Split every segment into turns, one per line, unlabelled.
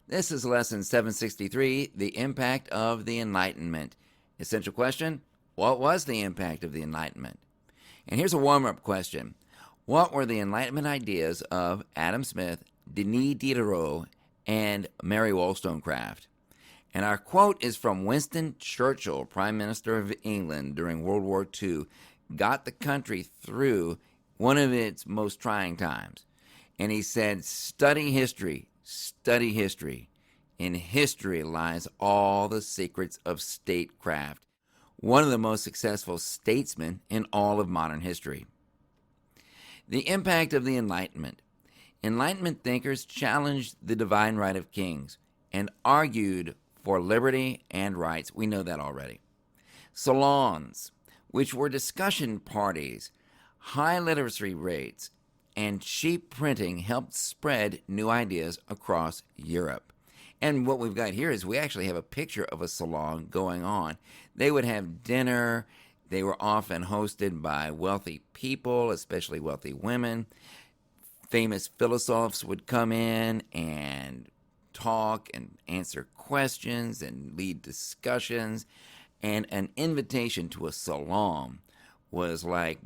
This is lesson 763, the impact of the Enlightenment. Essential question, what was the impact of the Enlightenment? And here's a warm-up question. What were the Enlightenment ideas of Adam Smith, Denis Diderot, and Mary Wollstonecraft? And our quote is from Winston Churchill, Prime Minister of England during World War II, got the country through one of its most trying times. And he said, study history. Study history. In history lies all the secrets of statecraft. One of the most successful statesmen in all of modern history. The impact of the Enlightenment. Enlightenment thinkers challenged the divine right of kings and argued for liberty and rights. We know that already. Salons, which were discussion parties, high literacy rates, and cheap printing helped spread new ideas across Europe. And what we've got here is we actually have a picture of a salon going on. They would have dinner. They were often hosted by wealthy people, especially wealthy women. Famous philosophers would come in and talk and answer questions and lead discussions. And an invitation to a salon was like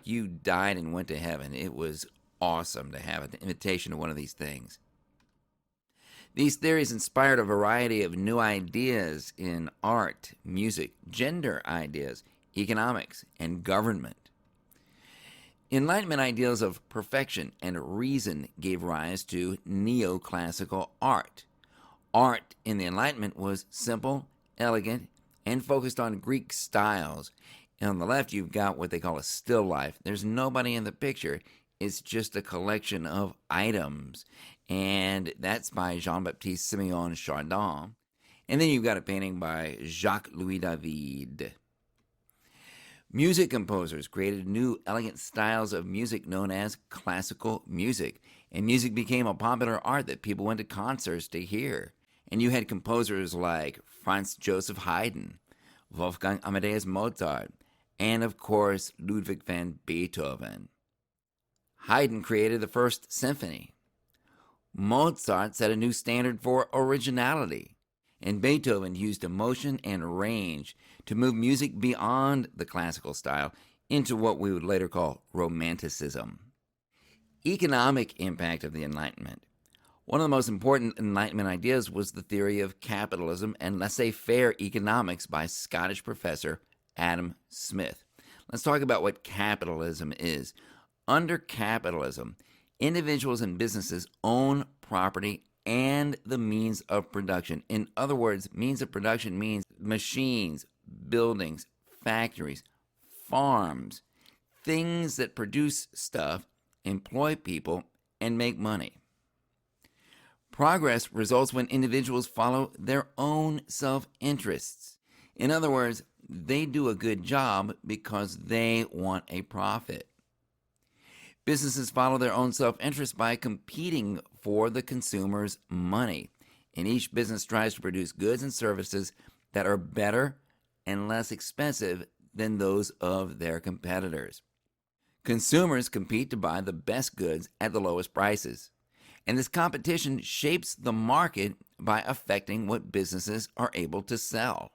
you died and went to heaven. It was awesome to have an invitation to one of these things. These theories inspired a variety of new ideas in art, music, gender ideas, economics, and government. Enlightenment ideals of perfection and reason gave rise to neoclassical art. Art in the Enlightenment was simple, elegant, and focused on Greek styles. And on the left, you've got what they call a still life. There's nobody in the picture. It's just a collection of items. And that's by Jean-Baptiste Simeon Chardin. And then you've got a painting by Jacques-Louis David. Music composers created new, elegant styles of music known as classical music. And music became a popular art that people went to concerts to hear. And you had composers like Franz Joseph Haydn, Wolfgang Amadeus Mozart, and of course Ludwig van Beethoven. Haydn created the first symphony. Mozart set a new standard for originality, and Beethoven used emotion and range to move music beyond the classical style into what we would later call Romanticism. Economic impact of the Enlightenment. One of the most important Enlightenment ideas was the theory of capitalism and laissez-faire economics by Scottish professor Adam Smith. Let's talk about what capitalism is. Under capitalism, individuals and businesses own property and the means of production. In other words, means of production means machines, buildings, factories, farms, things that produce stuff, employ people, and make money. Progress results when individuals follow their own self-interests. In other words, they do a good job because they want a profit. Businesses follow their own self-interest by competing for the consumer's money, and each business tries to produce goods and services that are better and less expensive than those of their competitors. Consumers compete to buy the best goods at the lowest prices, and this competition shapes the market by affecting what businesses are able to sell.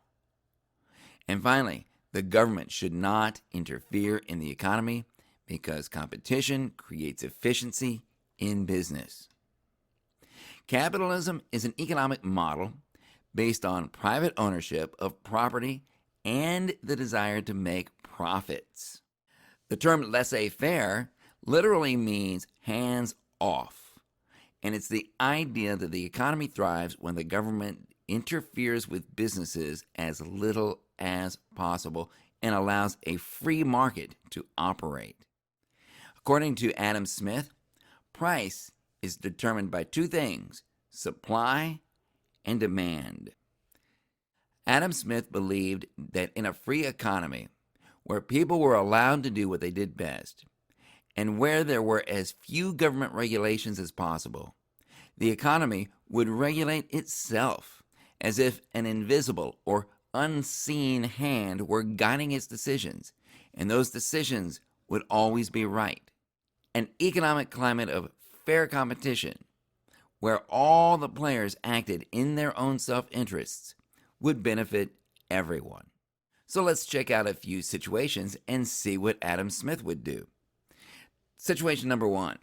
And finally, the government should not interfere in the economy because competition creates efficiency in business. Capitalism is an economic model based on private ownership of property and the desire to make profits. The term laissez-faire literally means hands off, and it's the idea that the economy thrives when the government interferes with businesses as little as possible and allows a free market to operate. According to Adam Smith, price is determined by two things: supply and demand. Adam Smith believed that in a free economy, where people were allowed to do what they did best, and where there were as few government regulations as possible, the economy would regulate itself as if an invisible or unseen hand were guiding its decisions, and those decisions would always be right. An economic climate of fair competition where all the players acted in their own self-interests, would benefit everyone. So let's check out a few situations and see what Adam Smith would do. Situation number 1.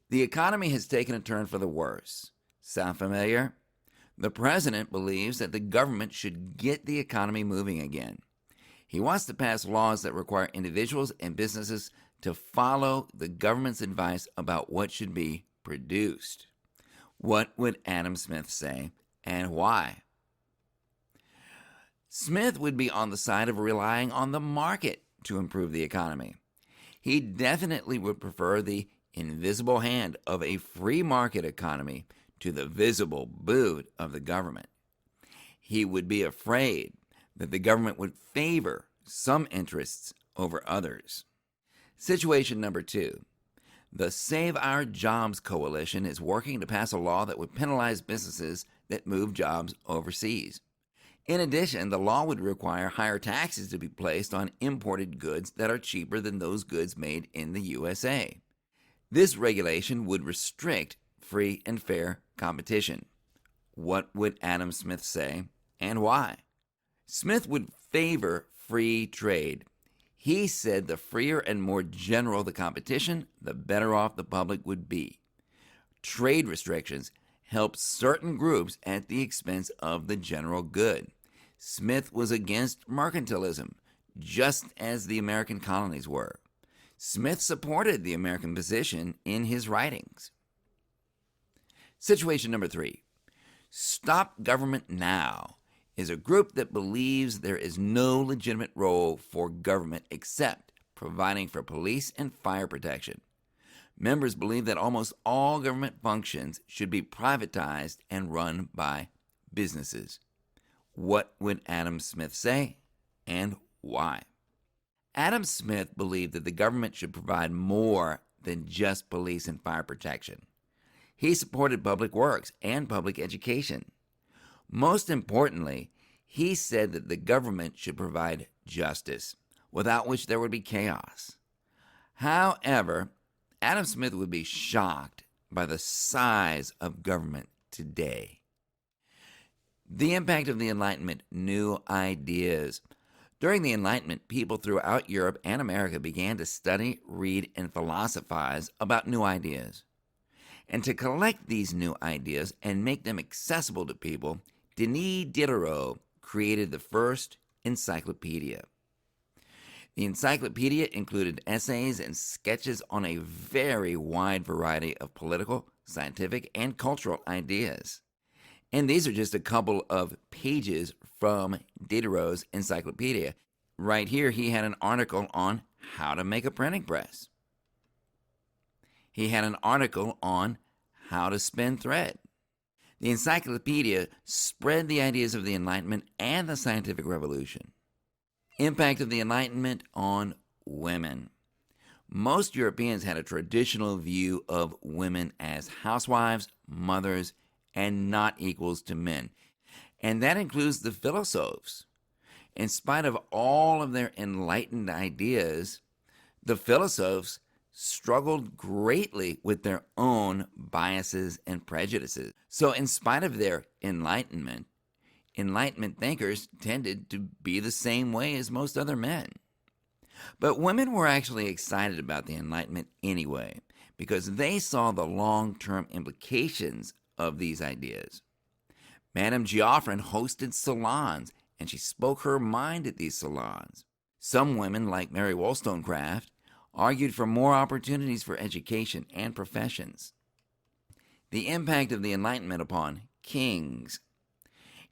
The economy has taken a turn for the worse. Sound familiar? The president believes that the government should get the economy moving again. He wants to pass laws that require individuals and businesses to follow the government's advice about what should be produced. What would Adam Smith say and why? Smith would be on the side of relying on the market to improve the economy. He definitely would prefer the invisible hand of a free market economy to the visible boot of the government. He would be afraid that the government would favor some interests over others. Situation number 2. The Save Our Jobs Coalition is working to pass a law that would penalize businesses that move jobs overseas. In addition, the law would require higher taxes to be placed on imported goods that are cheaper than those goods made in the USA. This regulation would restrict free and fair competition. What would Adam Smith say and why? Smith would favor free trade. He said the freer and more general the competition, the better off the public would be. Trade restrictions help certain groups at the expense of the general good. Smith was against mercantilism, just as the American colonies were. Smith supported the American position in his writings. Situation number 3. Stop Government Now is a group that believes there is no legitimate role for government except providing for police and fire protection. Members believe that almost all government functions should be privatized and run by businesses. What would Adam Smith say and why? Adam Smith believed that the government should provide more than just police and fire protection. He supported public works and public education. Most importantly, he said that the government should provide justice, without which there would be chaos. However, Adam Smith would be shocked by the size of government today. The impact of the Enlightenment, new ideas. During the Enlightenment, people throughout Europe and America began to study, read, and philosophize about new ideas. And to collect these new ideas and make them accessible to people, Denis Diderot created the first encyclopedia. The encyclopedia included essays and sketches on a very wide variety of political, scientific, and cultural ideas. And these are just a couple of pages from Diderot's encyclopedia. Right here, he had an article on how to make a printing press. He had an article on how to spin thread. The encyclopedia spread the ideas of the Enlightenment and the scientific revolution. Impact of the Enlightenment on women. Most Europeans had a traditional view of women as housewives, mothers, and not equals to men. And that includes the philosophers. In spite of all of their enlightened ideas, the philosophers struggled greatly with their own biases and prejudices. So in spite of their Enlightenment thinkers tended to be the same way as most other men. But women were actually excited about the Enlightenment anyway, because they saw the long-term implications of these ideas. Madame Geoffrin hosted salons, and she spoke her mind at these salons. Some women, like Mary Wollstonecraft, argued for more opportunities for education and professions. The impact of the Enlightenment upon kings.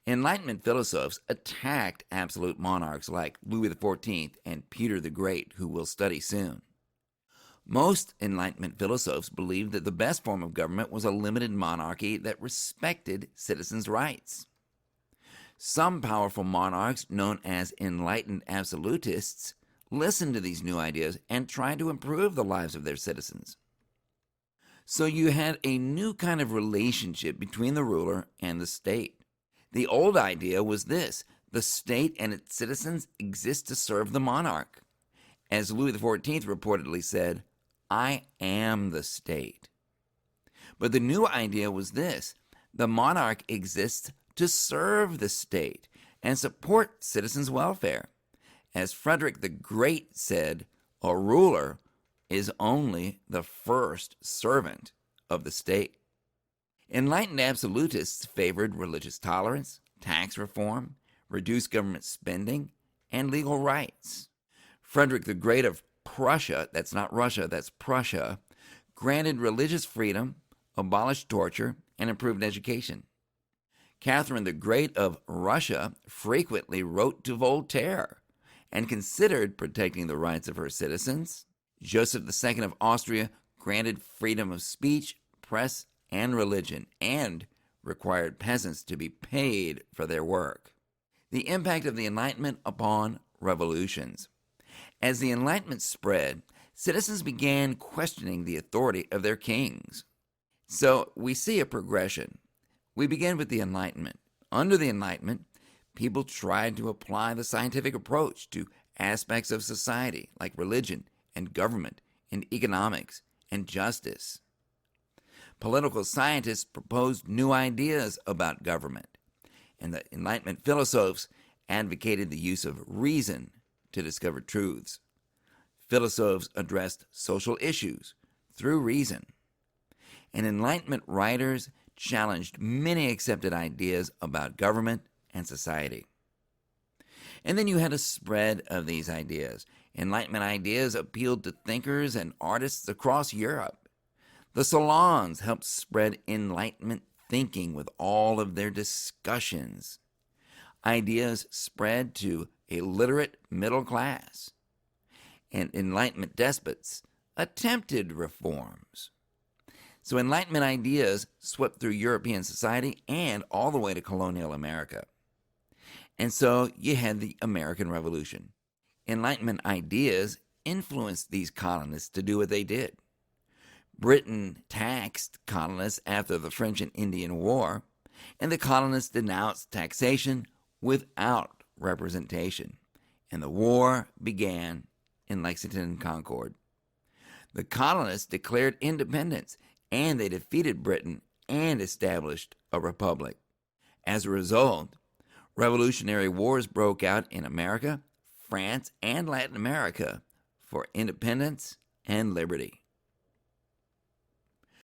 Enlightenment philosophers attacked absolute monarchs like Louis XIV and Peter the Great, who we'll study soon. Most Enlightenment philosophers believed that the best form of government was a limited monarchy that respected citizens' rights. Some powerful monarchs, known as enlightened absolutists, listened to these new ideas and tried to improve the lives of their citizens. So you had a new kind of relationship between the ruler and the state. The old idea was this: the state and its citizens exist to serve the monarch. As Louis XIV reportedly said, "I am the state." But the new idea was this: the monarch exists to serve the state and support citizens' welfare. As Frederick the Great said, a ruler is only the first servant of the state. Enlightened absolutists favored religious tolerance, tax reform, reduced government spending, and legal rights. Frederick the Great of Prussia, that's not Russia, that's Prussia, granted religious freedom, abolished torture, and improved education. Catherine the Great of Russia frequently wrote to Voltaire and considered protecting the rights of her citizens. Joseph II of Austria granted freedom of speech, press, and religion, and required peasants to be paid for their work. The impact of the Enlightenment upon revolutions. As the Enlightenment spread, citizens began questioning the authority of their kings. So we see a progression. We begin with the Enlightenment. Under the Enlightenment, people tried to apply the scientific approach to aspects of society like religion and government and economics and justice. Political scientists proposed new ideas about government, and the Enlightenment philosophers advocated the use of reason to discover truths. Philosophers addressed social issues through reason, and Enlightenment writers challenged many accepted ideas about government and society. And then you had a spread of these ideas. Enlightenment ideas appealed to thinkers and artists across Europe. The Salons helped spread Enlightenment thinking with all of their discussions. Ideas spread to a literate middle class, and Enlightenment despots attempted reforms. So Enlightenment ideas swept through European society and all the way to colonial America. And so you had the American Revolution. Enlightenment ideas influenced these colonists to do what they did. Britain taxed colonists after the French and Indian War, and the colonists denounced taxation without representation. And the war began in Lexington and Concord. The colonists declared independence, and they defeated Britain and established a republic. As a result, revolutionary wars broke out in America, France, and Latin America for independence and liberty.